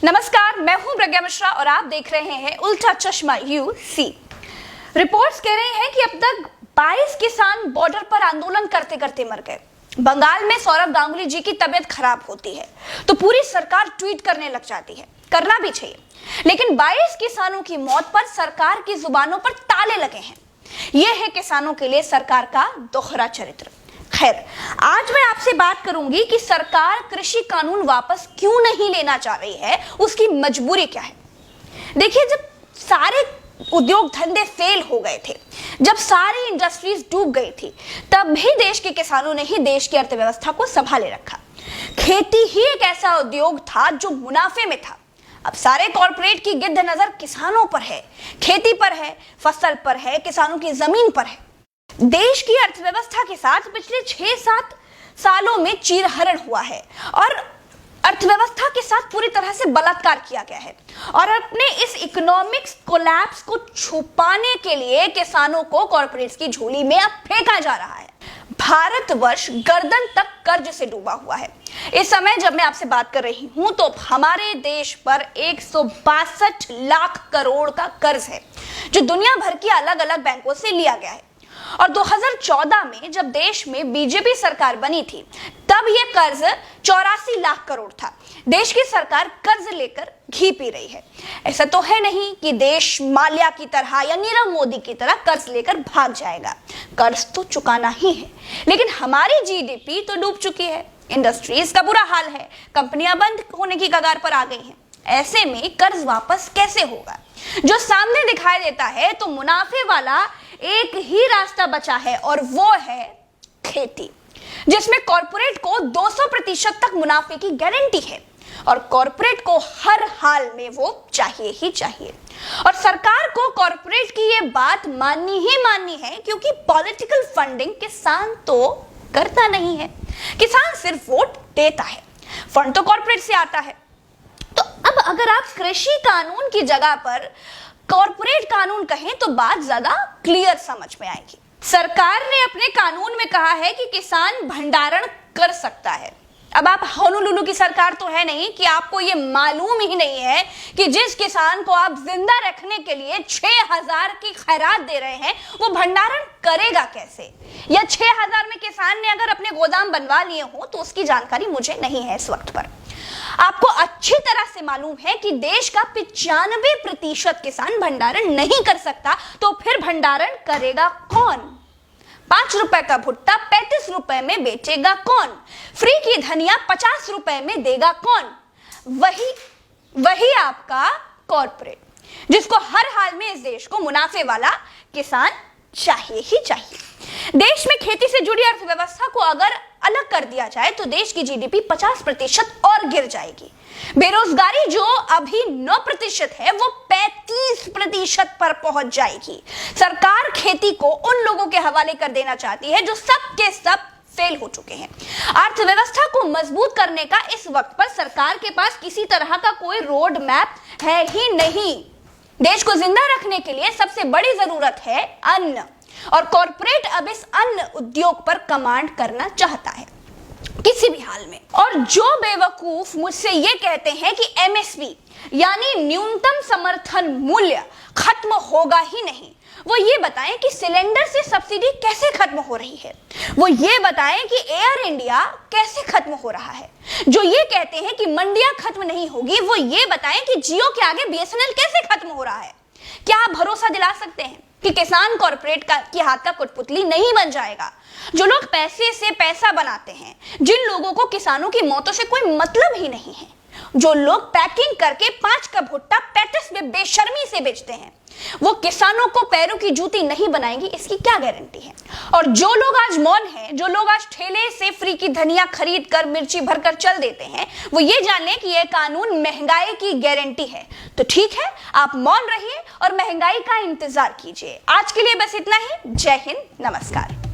नमस्कार, मैं हूं प्रज्ञा मिश्रा और आप देख रहे हैं उल्टा चश्मा यूसी। रिपोर्ट्स कह रहे हैं कि अब तक 22 किसान बॉर्डर पर आंदोलन करते करते मर गए। बंगाल में सौरभ गांगुली जी की तबीयत खराब होती है तो पूरी सरकार ट्वीट करने लग जाती है। करना भी चाहिए, लेकिन 22 किसानों की मौत पर सरकार की जुबानों पर ताले लगे हैं। यह है किसानों के लिए सरकार का दोहरा चरित्र। खैर, आज मैं आपसे बात करूंगी कि सरकार कृषि कानून वापस क्यों नहीं लेना चाह रही है, उसकी मजबूरी क्या है। देखिए, जब सारे उद्योग धंधे फेल हो गए थे, जब सारी इंडस्ट्रीज डूब गई थी, तब भी देश के किसानों ने ही देश की अर्थव्यवस्था को संभाले रखा। खेती ही एक ऐसा उद्योग था जो मुनाफे में था। अब सारे कॉर्पोरेट की गिद्ध नजर किसानों पर है, खेती पर है, फसल पर है, किसानों की जमीन पर है। देश की अर्थव्यवस्था के साथ पिछले 6-7 सालों में चीरहरण हुआ है और अर्थव्यवस्था के साथ पूरी तरह से बलात्कार किया गया है। और अपने इस इकोनॉमिक्स कोलैप्स को छुपाने के लिए किसानों को कॉर्पोरेट्स की झोली में अब फेंका जा रहा है। भारतवर्ष गर्दन तक कर्ज से डूबा हुआ है। इस समय जब मैं आपसे बात कर रही हूं तो हमारे देश पर 162 लाख करोड़ का कर्ज है, जो दुनिया भर की अलग अलग बैंकों से लिया गया है। और 2014 में जब देश में बीजेपी सरकार बनी थी, तब यह कर्ज 84 लाख करोड़ था। देश की सरकार कर्ज लेकर घी पी रही है। ऐसा तो है नहीं कि देश माल्या की तरह या नीरव मोदी की तरह कर्ज लेकर भाग जाएगा। कर्ज तो चुकाना ही है, लेकिन हमारी जीडीपी तो डूब चुकी है। इंडस्ट्रीज का बुरा हाल है, कंपनियां बंद होने की कगार पर आ गई हैं। ऐसे में कर्ज वापस कैसे होगा? जो सामने दिखाई देता है तो मुनाफे वाला एक ही रास्ता बचा है और वो है खेती, जिसमें कॉर्पोरेट को 200% तक मुनाफे की गारंटी है और कॉर्पोरेट को हर हाल में वो चाहिए ही चाहिए। और सरकार को कॉर्पोरेट की ये बात माननी ही माननी है, क्योंकि पॉलिटिकल फंडिंग किसान तो करता नहीं है। किसान सिर्फ वोट देता है, फंड तो कॉर्पोरेट से आता है। तो अब अगर आप कृषि कानून की जगह पर कॉर्पोरेट कानून कहें तो बात ज्यादा क्लियर समझ में आएगी। सरकार ने अपने कानून में कहा है कि किसान भंडारण कर सकता है। अब आप होनोलुलु की सरकार तो है नहीं कि आपको ये मालूम ही नहीं है कि जिस किसान को आप जिंदा रखने के लिए 6000 की खैरात दे रहे हैं, वो भंडारण करेगा कैसे। या 6000 में किसान ने अगर अपने गोदाम बनवा लिए हो तो उसकी जानकारी मुझे नहीं है इस वक्त पर। आपको अच्छी तरह से मालूम है कि देश का 95% किसान भंडारण नहीं कर सकता, तो फिर भंडारण करेगा कौन? 5 रुपए का भुट्टा 35 रुपए में बेचेगा कौन? फ्री की धनिया 50 रुपए में देगा कौन? वही आपका कॉर्पोरेट, जिसको हर हाल में इस देश को मुनाफे वाला किसान चाहिए ही चाहिए। देश में खेती से जुड़ी अर्थव्यवस्था को अगर अलग कर दिया जाए तो देश की जीडीपी 50% और गिर जाएगी। बेरोजगारी जो अभी 9% है, वो 35% पर पहुंच जाएगी। सरकार खेती को उन लोगों के हवाले कर देना चाहती है जो सब के सब फेल हो चुके हैं। अर्थव्यवस्था को मजबूत करने का इस वक्त पर सरकार के पास किसी तरह का कोई रोड मैप है ही नहीं। देश को जिंदा रखने के लिए सबसे बड़ी जरूरत है अन्न, और कॉर्पोरेट अब इस अन्न उद्योग पर कमांड करना चाहता है किसी भी हाल में। और जो बेवकूफ मुझसे ये कहते हैं कि एमएसपी यानी न्यूनतम समर्थन मूल्य खत्म होगा ही नहीं, वो ये बताएं कि सिलेंडर से सब्सिडी कैसे खत्म हो रही है। वो ये बताएं कि एयर इंडिया कैसे खत्म हो रहा है। जो ये कहते हैं कि मंडियां खत्म नहीं होगी, वो ये बताएं कि जियो के आगे बीएसएनएल कैसे खत्म हो रहा है। क्या आप भरोसा दिला सकते हैं कि किसान कॉर्पोरेट की हाथ का कठपुतली नहीं बन जाएगा? जो लोग पैसे से पैसा बनाते हैं, जिन लोगों को किसानों की मौतों से कोई मतलब ही नहीं है, जो लोग पैकिंग करके 5 का भुट्टा 35 में बेशर्मी से बेचते हैं, वो किसानों को पैरों की जूती नहीं बनाएंगी, इसकी क्या गारंटी है? और जो लोग आज मौन हैं, जो लोग आज ठेले से फ्री की धनिया खरीद कर मिर्ची भरकर चल देते हैं, वो ये जान लें कि यह कानून महंगाई की गारंटी है। तो ठीक है, आप मौन रहिए और महंगाई का इंतजार कीजिए। आज के लिए बस इतना ही। जय हिंद, नमस्कार।